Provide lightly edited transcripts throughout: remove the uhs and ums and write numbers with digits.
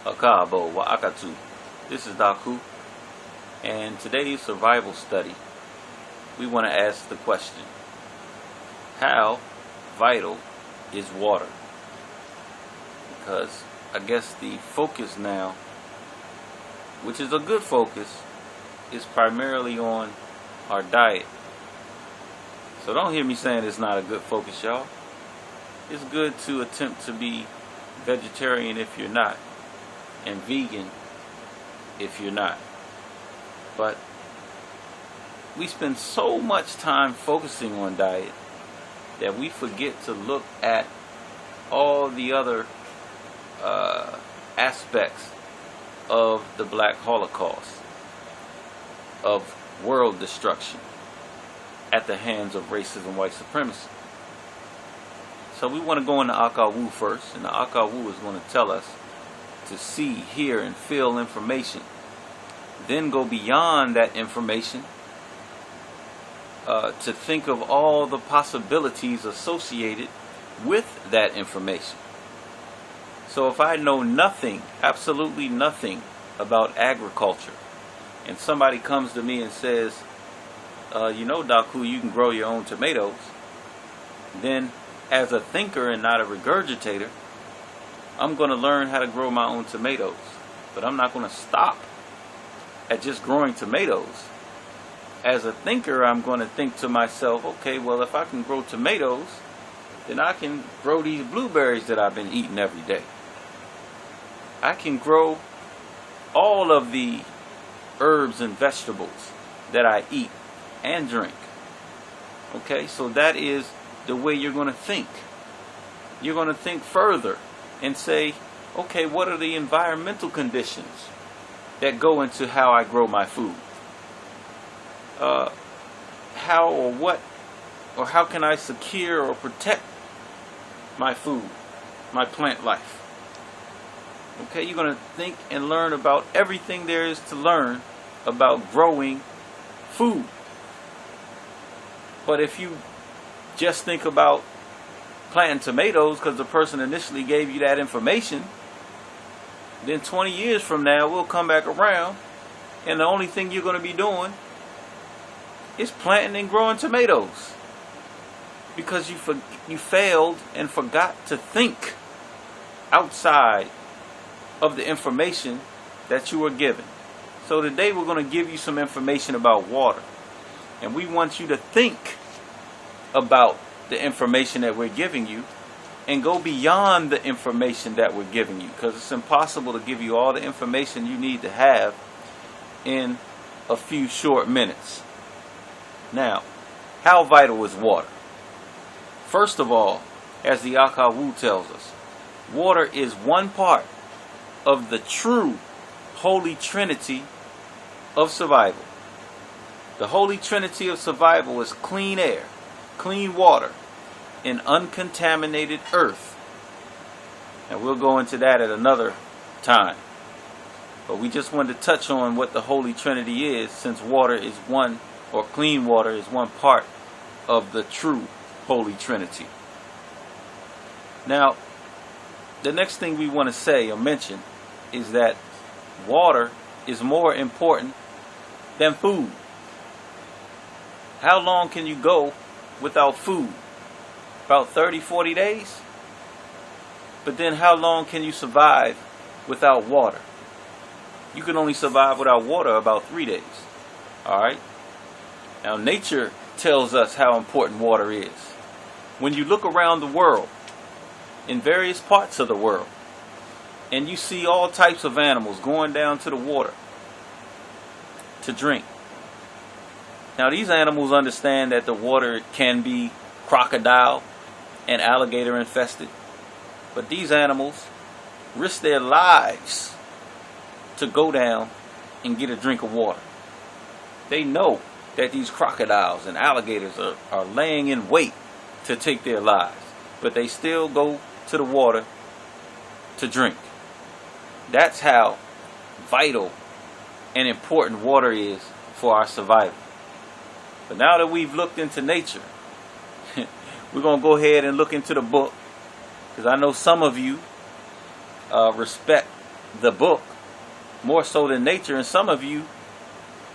Akabo wa Akatu. This is Daku, and today's survival study, we want to ask the question: how vital is water? Because I guess the focus now, which is a good focus, is primarily on our diet. So don't hear me saying it's not a good focus, y'all. It's good to attempt to be vegetarian if you're not, and vegan if you're not. But we spend so much time focusing on diet that we forget to look at all the other aspects of the Black Holocaust, of world destruction at the hands of racism, white supremacy. So we want to go into Akawu first, and the Akawu is going to tell us to see, hear, and feel information. Then go beyond that information to think of all the possibilities associated with that information. So if I know nothing, absolutely nothing about agriculture, and somebody comes to me and says, you know, Daku, you can grow your own tomatoes, then as a thinker and not a regurgitator, I'm going to learn how to grow my own tomatoes. But I'm not going to stop at just growing tomatoes. As a thinker, I'm going to think to myself, okay, well, if I can grow tomatoes, then I can grow these blueberries that I've been eating every day. I can grow all of the herbs and vegetables that I eat and drink. Okay, so that is the way you're going to think. You're going to think further and say, okay, what are the environmental conditions that go into how I grow my food? How or what, or how can I secure or protect my food, my plant life? Okay, you're going to think and learn about everything there is to learn about growing food. But if you just think about planting tomatoes because the person initially gave you that information, then 20 years from now we'll come back around and the only thing you're going to be doing is planting and growing tomatoes because you failed and forgot to think outside of the information that you were given. So today we're going to give you some information about water, and we want you to think about the information that we're giving you and go beyond the information that we're giving you, because it's impossible to give you all the information you need to have in a few short minutes. Now, how vital is water? First of all, as the Akawu tells us, water is one part of the true Holy Trinity of survival. The Holy Trinity of survival is clean air, clean water, and uncontaminated earth. And we'll go into that at another time. But we just wanted to touch on what the Holy Trinity is, since water is one, or clean water is one part of the true Holy Trinity. Now, the next thing we want to say or mention is that water is more important than food. How long can you go without food? About 30, 40 days? But then how long can you survive without water? You can only survive without water about 3 days. Alright? Now nature tells us how important water is. When you look around the world, in various parts of the world, and you see all types of animals going down to the water to drink. Now these animals understand that the water can be crocodile and alligator infested, but these animals risk their lives to go down and get a drink of water. They know that these crocodiles and alligators are laying in wait to take their lives, but they still go to the water to drink. That's how vital and important water is for our survival. But now that we've looked into nature, we're going to go ahead and look into the book, because I know some of you respect the book more so than nature, and some of you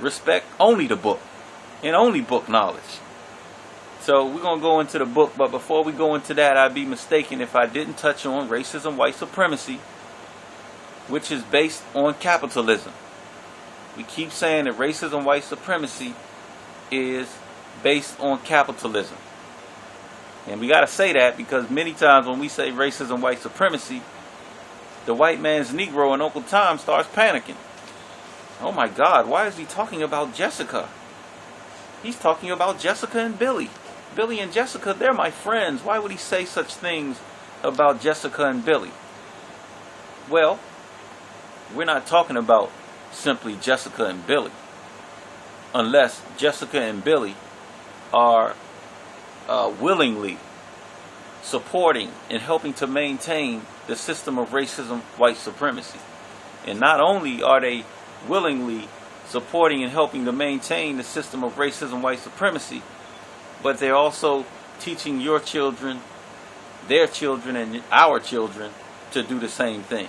respect only the book and only book knowledge. So we're going to go into the book, but before we go into that, I'd be mistaken if I didn't touch on racism, white supremacy, which is based on capitalism. We keep saying that racism, white supremacy is based on capitalism. And we got to say that because many times when we say racism, white supremacy, the white man's Negro and Uncle Tom starts panicking. Oh my God, why is he talking about Jessica? He's talking about Jessica and Billy. Billy and Jessica, they're my friends. Why would he say such things about Jessica and Billy? Well, we're not talking about simply Jessica and Billy, unless Jessica and Billy are willingly supporting and helping to maintain the system of racism, white supremacy. And not only are they willingly supporting and helping to maintain the system of racism, white supremacy, but they're also teaching your children, their children, and our children to do the same thing.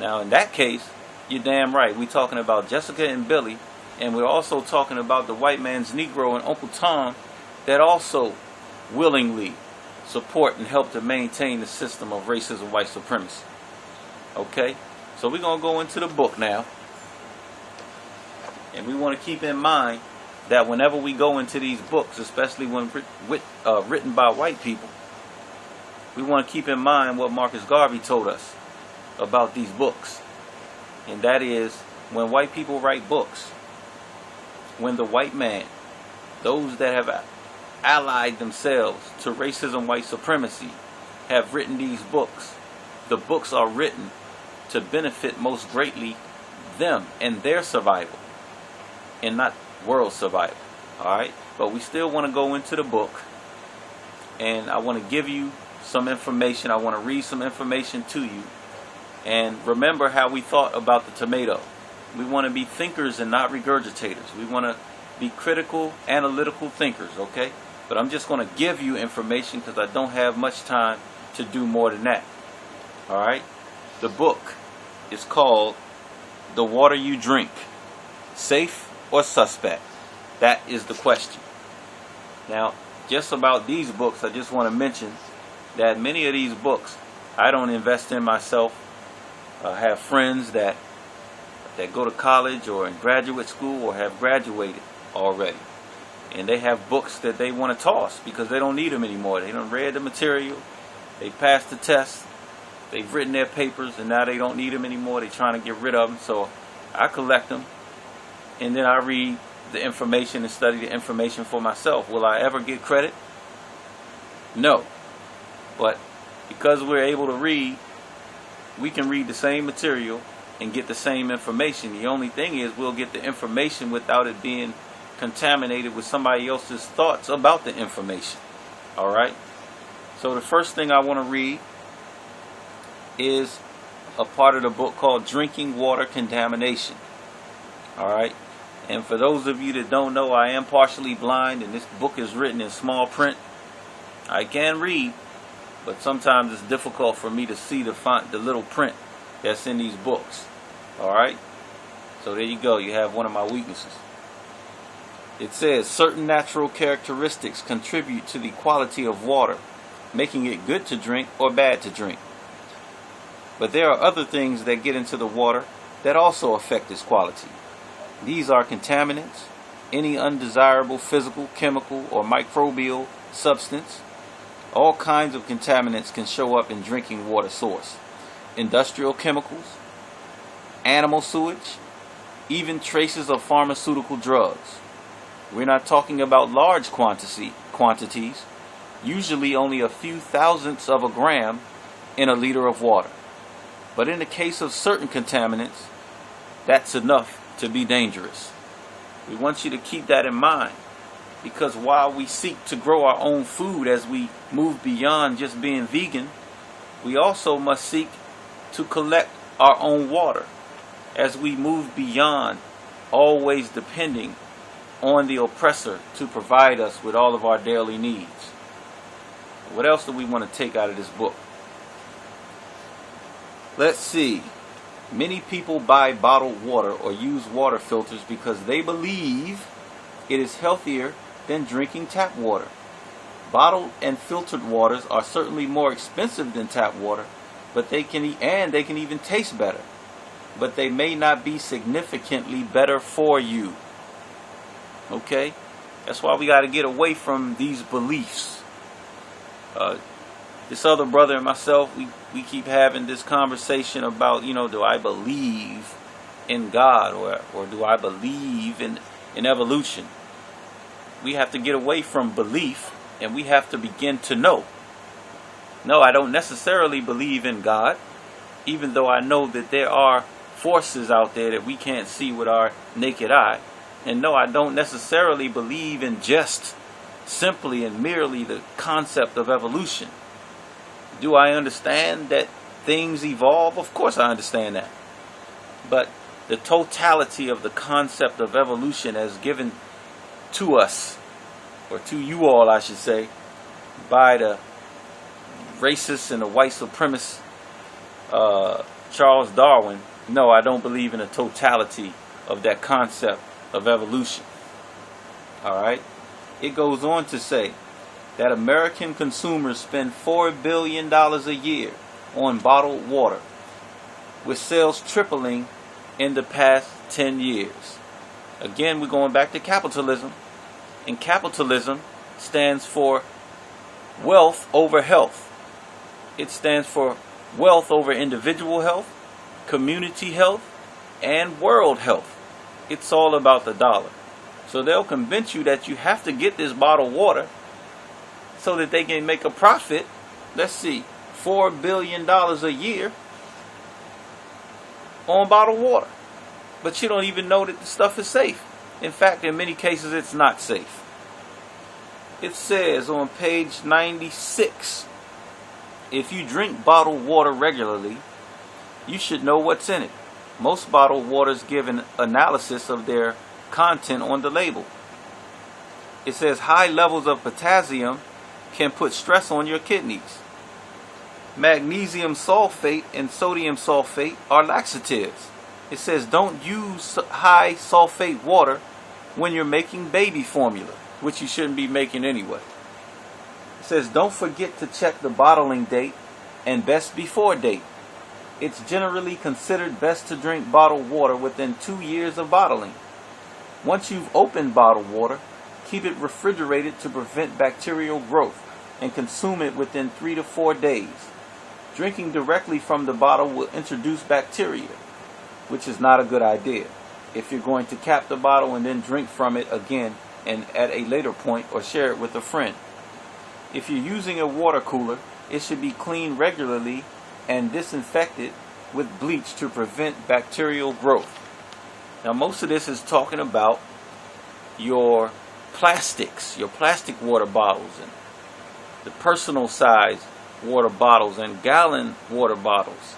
Now, in that case, you're damn right. We're talking about Jessica and Billy, and we're also talking about the white man's Negro and Uncle Tom that also willingly support and help to maintain the system of racism, white supremacy. Okay? So we're going to go into the book now. And we want to keep in mind that whenever we go into these books, especially when written by white people, we want to keep in mind what Marcus Garvey told us about these books. And that is, when white people write books, when the white man, those that have allied themselves to racism, white supremacy, have written these books, the books are written to benefit most greatly them and their survival, and not world survival. Alright? But we still want to go into the book, and I want to give you some information. I want to read some information to you. And remember how we thought about the tomato. We want to be thinkers and not regurgitators. We want to be critical, analytical thinkers, okay? But I'm just going to give you information because I don't have much time to do more than that. Alright? The book is called The Water You Drink, Safe or Suspect? That is the question. Now, just about these books, I just want to mention that many of these books I don't invest in myself. I have friends that go to college or in graduate school or have graduated already, and they have books that they want to toss because they don't need them anymore. They done read the material, they passed the test, they've written their papers, and now they don't need them anymore. They're trying to get rid of them. So I collect them, and then I read the information and study the information for myself. Will I ever get credit? No. But because we're able to read, we can read the same material and get the same information. The only thing is we'll get the information without it being contaminated with somebody else's thoughts about the information. Alright? So the first thing I want to read is a part of the book called Drinking Water Contamination. Alright? And for those of you that don't know, I am partially blind, and this book is written in small print. I can read, but sometimes it's difficult for me to see the font, the little print that's in these books. Alright? So there you go. You have one of my weaknesses. It says, certain natural characteristics contribute to the quality of water, making it good to drink or bad to drink. But there are other things that get into the water that also affect its quality. These are contaminants, any undesirable physical, chemical, or microbial substance. All kinds of contaminants can show up in drinking water source. Industrial chemicals, animal sewage, even traces of pharmaceutical drugs. We're not talking about large quantities, usually only a few thousandths of a gram in a liter of water. But in the case of certain contaminants, that's enough to be dangerous. We want you to keep that in mind, because while we seek to grow our own food as we move beyond just being vegan, we also must seek to collect our own water as we move beyond always depending on the oppressor to provide us with all of our daily needs. What else do we want to take out of this book? Let's see. Many people buy bottled water or use water filters because they believe it is healthier than drinking tap water. Bottled and filtered waters are certainly more expensive than tap water, but they can even taste better. But they may not be significantly better for you. Okay? That's why we got to get away from these beliefs. This other brother and myself, we keep having this conversation about, do I believe in God or do I believe in evolution? We have to get away from belief and we have to begin to know. No, I don't necessarily believe in God, even though I know that there are forces out there that we can't see with our naked eye. And no, I don't necessarily believe in just simply and merely the concept of evolution. Do I understand that things evolve? Of course I understand that. But the totality of the concept of evolution as given to us, or to you all I should say, by the racist and the white supremacist Charles Darwin, no, I don't believe in the totality of that concept of evolution. Alright? It goes on to say that American consumers spend $4 billion a year on bottled water, with sales tripling in the past 10 years. Again, we're going back to capitalism. And capitalism stands for wealth over health. It stands for wealth over individual health, community health, and world health. It's all about the dollar. So they'll convince you that you have to get this bottled water so that they can make a profit. Let's see, $4 billion a year on bottled water. But you don't even know that the stuff is safe. In fact, in many cases, it's not safe. It says on page 96, if you drink bottled water regularly, you should know what's in it. Most bottled waters give an analysis of their content on the label. It says high levels of potassium can put stress on your kidneys. Magnesium sulfate and sodium sulfate are laxatives. It says don't use high sulfate water when you're making baby formula, which you shouldn't be making anyway. It says don't forget to check the bottling date and best before date. It's generally considered best to drink bottled water within 2 years of bottling. Once you've opened bottled water, keep it refrigerated to prevent bacterial growth and consume it within 3 to 4 days. Drinking directly from the bottle will introduce bacteria, which is not a good idea if you're going to cap the bottle and then drink from it again and at a later point or share it with a friend. If you're using a water cooler, it should be cleaned regularly and disinfected with bleach to prevent bacterial growth. Now most of this is talking about your plastics, your plastic water bottles and the personal size water bottles and gallon water bottles.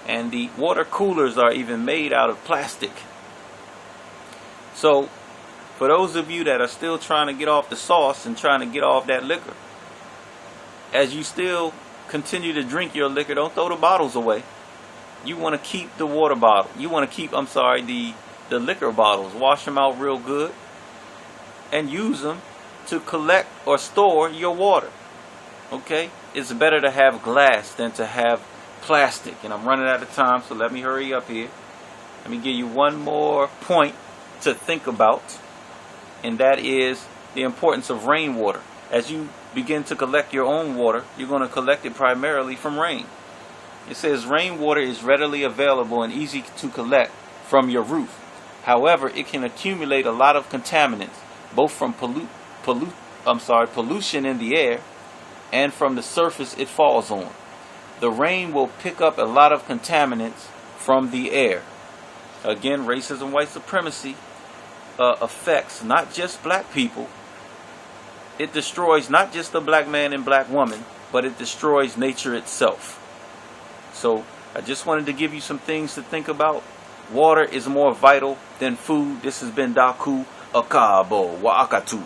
And the water coolers are even made out of plastic. So for those of you that are still trying to get off the sauce and trying to get off that liquor, as you still continue to drink your liquor, don't throw the bottles away. You want to keep the water bottle. You want to keep, the liquor bottles. Wash them out real good and use them to collect or store your water. Okay? It's better to have glass than to have plastic. And I'm running out of time, so let me hurry up here. Let me give you one more point to think about, and that is the importance of rainwater. As you begin to collect your own water, you're going to collect it primarily from rain. It says rainwater is readily available and easy to collect from your roof. However, it can accumulate a lot of contaminants, both from pollution in the air and from the surface it falls on. The rain will pick up a lot of contaminants from the air. Again, racism, white supremacy affects not just black people. It destroys not just the black man and black woman, but it destroys nature itself. So I just wanted to give you some things to think about. Water is more vital than food. This has been Daku Akabo Waakatu.